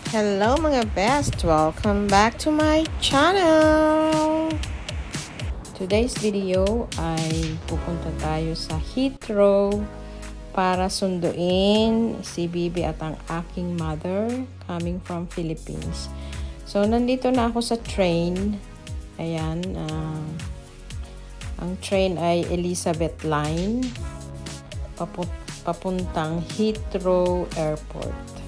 Hello mga best! Welcome back to my channel! Today's video ay pupunta tayo sa Heathrow para sunduin si Bibi at ang aking mother coming from Philippines. So, nandito na ako sa train. Ayan. Ang train ay Elizabeth Line papuntang Heathrow Airport.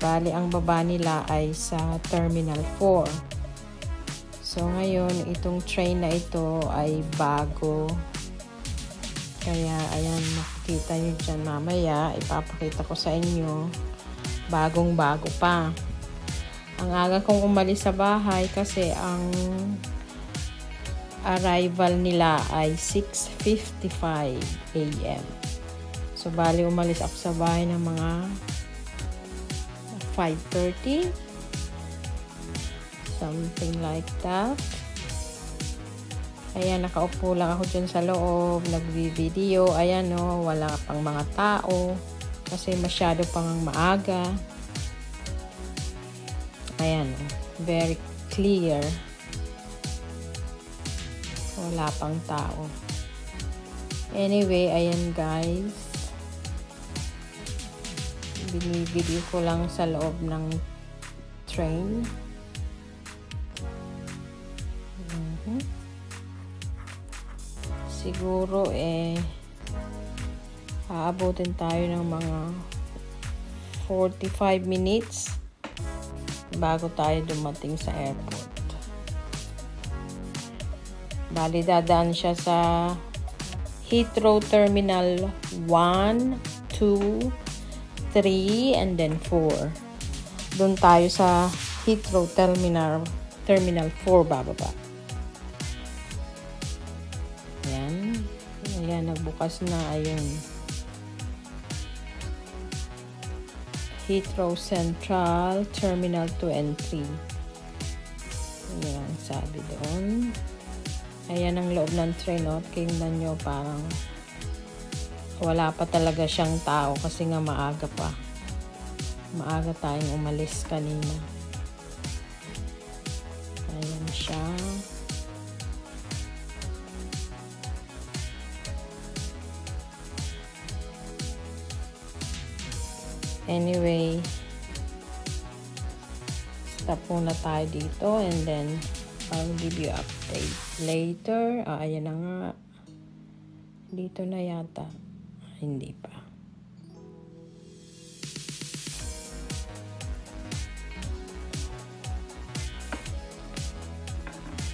Bali, ang baba nila ay sa Terminal 4. So, ngayon, itong train na ito ay bago. Kaya, ayan, makikita nyo dyan mamaya. Ipapakita ko sa inyo. Bagong-bago pa. Ang aga kong umalis sa bahay kasi ang arrival nila ay 6:55 AM. So, bali, umalis ako sa bahay ng mga 5:30, something like that. Ayan, nakaupo lang ako dyan sa loob, nagbi-video. Ayan, no, wala pang mga tao kasi masyado pang maaga. Ayan, very clear. Wala pang tao. Anyway, ayan guys. Bini-video ko lang sa loob ng train. Siguro aabutin tayo ng mga 45 minutes bago tayo dumating sa airport. Bali, dadaan siya sa Heathrow Terminal 1, 2, 3, and then 4. Doon tayo sa Heathrow Terminal 4 bababa. Ayan. Ayan, nagbukas na. Ayun. Heathrow Central Terminal 2 and 3. Ayan, sabi doon. Ayan ang loob ng train. Tingnan nyo, parang wala pa talaga siyang tao kasi nga maaga pa. Maaga tayong umalis kanina. Ayan siya. Anyway, stop muna tayo dito and then I'll give you update later. Ayan na nga. Dito na yata. Hindi pa.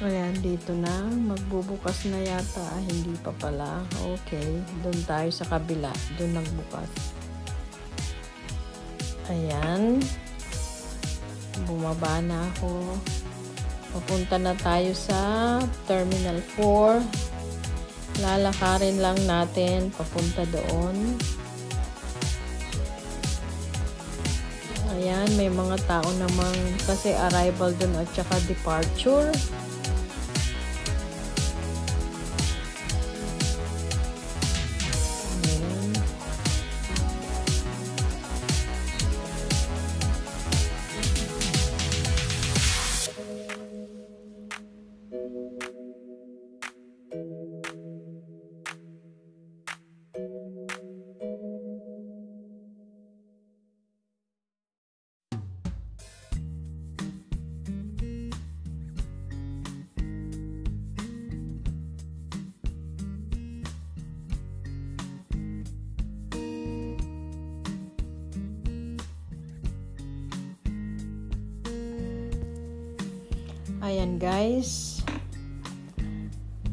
Ayan, dito na. Magbubukas na yata. Hindi pa pala. Okay. Doon tayo sa kabila. Doon nagbukas. Ayan. Bumaba na ako. Papunta na tayo sa Terminal 4. Lalakarin lang natin papunta doon. Ayan, may mga tao namang kasi arrival doon at saka departure. Ayan. Ayan guys,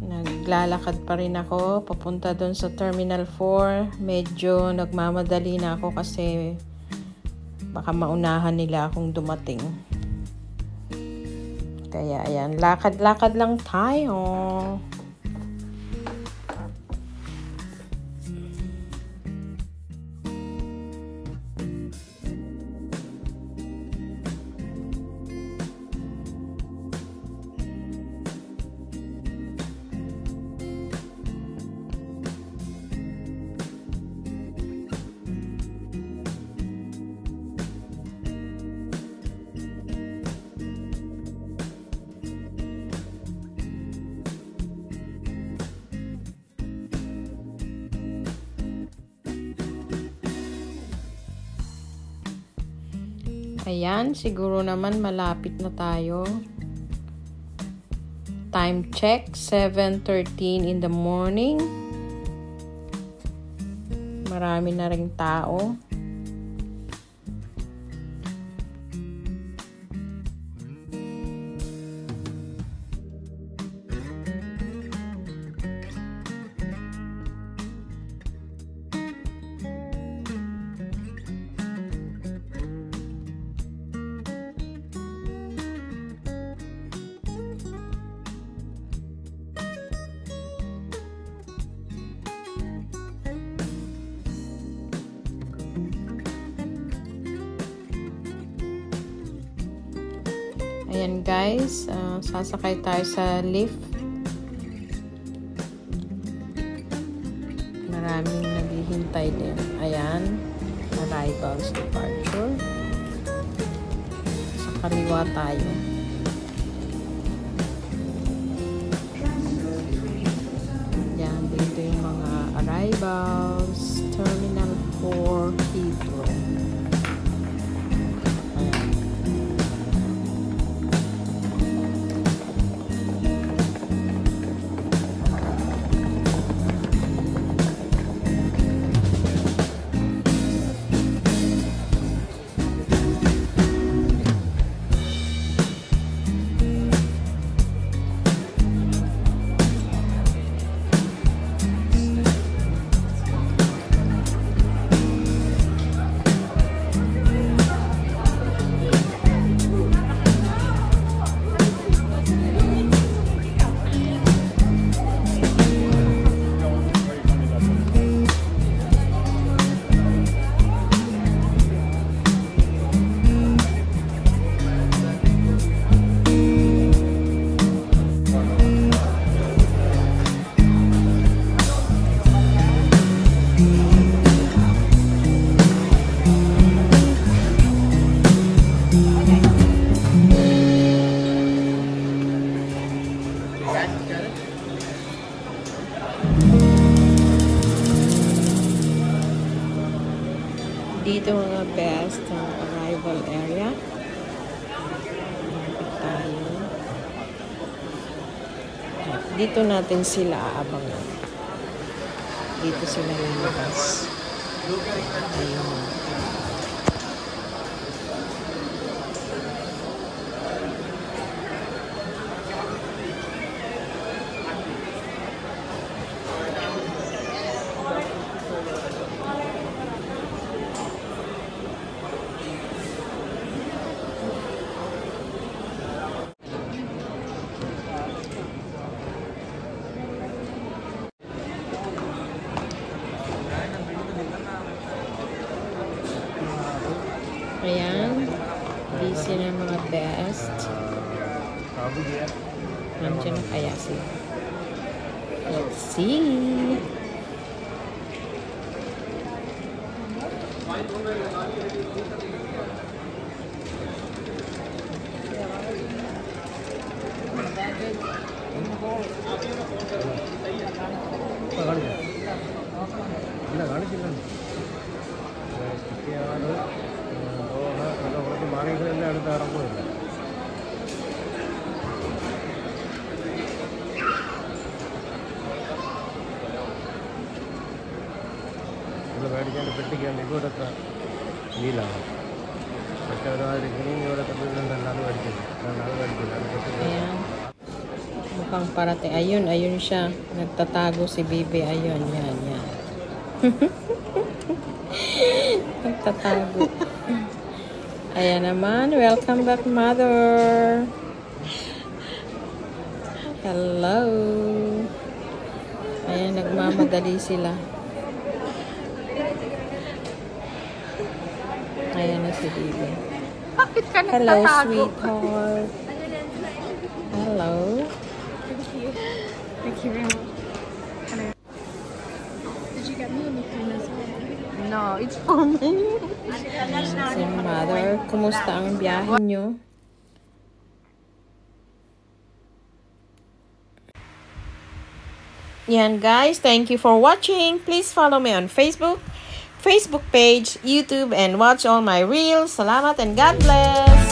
naglalakad pa rin ako papunta doon sa Terminal 4. Medyo nagmamadali na ako kasi baka maunahan nila akong dumating. Kaya ayan, lakad-lakad lang tayo. Ayan, siguro naman malapit na tayo. Time check, 7:13 in the morning. Marami na ring tao. Ayan guys, sasakay tayo sa lift. Maraming naghihintay din. Ayan, arrivals departure. Sa kaliwa tayo. Ayan, dito yung mga arrivals. Terminal 4 Heathrow. Dito mga best arrival area. Tayo. Dito natin sila aabangan. Dito sila lalabas. Ayun. Ayan, busy na mga best. Nandiyan na kaya sila. Let's see. മേടിക്കാൻ പെട്ടിക്കാണ്ട് ഇവിടുത്തെ ഡീലാണ് പക്ഷെ ഒരുമാതിരി ഇവിടെ തമ്മിലുണ്ടല്ലോ അത് മേടിച്ചില്ല അത് മേടിച്ചില്ല അത് Ayan. Mukhang parating. Ayun, ayun siya. Nagtatago si Bibi. Ayun, yan, yan. Nagtatago. Ayan naman. Welcome back, mother. Hello. Ayan, nagmamadali sila. Ayan na si Bibi. Hello, sweetheart. Hello. Thank you. Thank you very much. Did you get me anything as well? No, it's for me. Si mother, kumusta ang biyahe nyo? Yan guys, thank you for watching. Please follow me on Facebook, Facebook page, YouTube, and watch all my reels. Salamat and God bless!